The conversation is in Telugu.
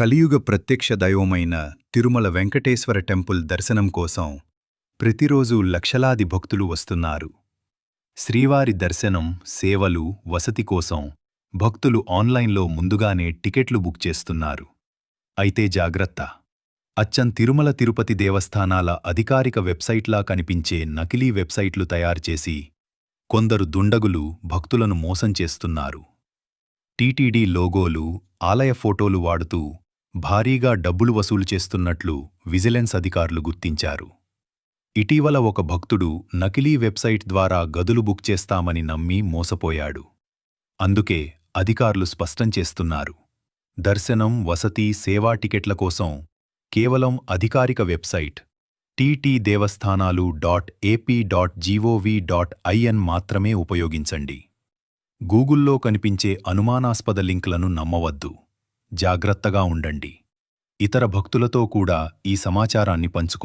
కలియుగ ప్రత్యక్ష దైవమైన తిరుమల వెంకటేశ్వర టెంపుల్ దర్శనం కోసం ప్రతిరోజు లక్షలాది భక్తులు వస్తున్నారు. శ్రీవారి దర్శనం, సేవలు, వసతి కోసం భక్తులు ఆన్లైన్లో ముందుగానే టికెట్లు బుక్ చేస్తున్నారు. అయితే జాగ్రత్త! అచ్చం తిరుమల తిరుపతి దేవస్థానాల అధికారిక వెబ్సైట్లా కనిపించే నకిలీ వెబ్సైట్లు తయారుచేసి కొందరు దుండగులు భక్తులను మోసం చేస్తున్నారు. టీటీడీ లోగోలు, ఆలయ ఫోటోలు వాడుతూ భారీగా డబ్బులు వసూలు చేస్తున్నట్లు విజిలెన్స్ అధికారులు గుర్తించారు. ఇటీవల ఒక భక్తుడు నకిలీ వెబ్సైట్ ద్వారా గదులు బుక్ చేస్తామని నమ్మి మోసపోయాడు. అందుకే అధికారులు స్పష్టం చేస్తున్నారు, దర్శనం, వసతి, సేవా టికెట్ల కోసం కేవలం అధికారిక వెబ్సైట్ ttdevaస్థానాలు.ap.gov.in మాత్రమే ఉపయోగించండి. గూగుల్లో కనిపించే అనుమానాస్పద లింక్లను నమ్మవద్దు. జాగ్రత్తగా ఉండండి. ఇతర భక్తులతో కూడా ఈ సమాచారాన్ని పంచుకోండి.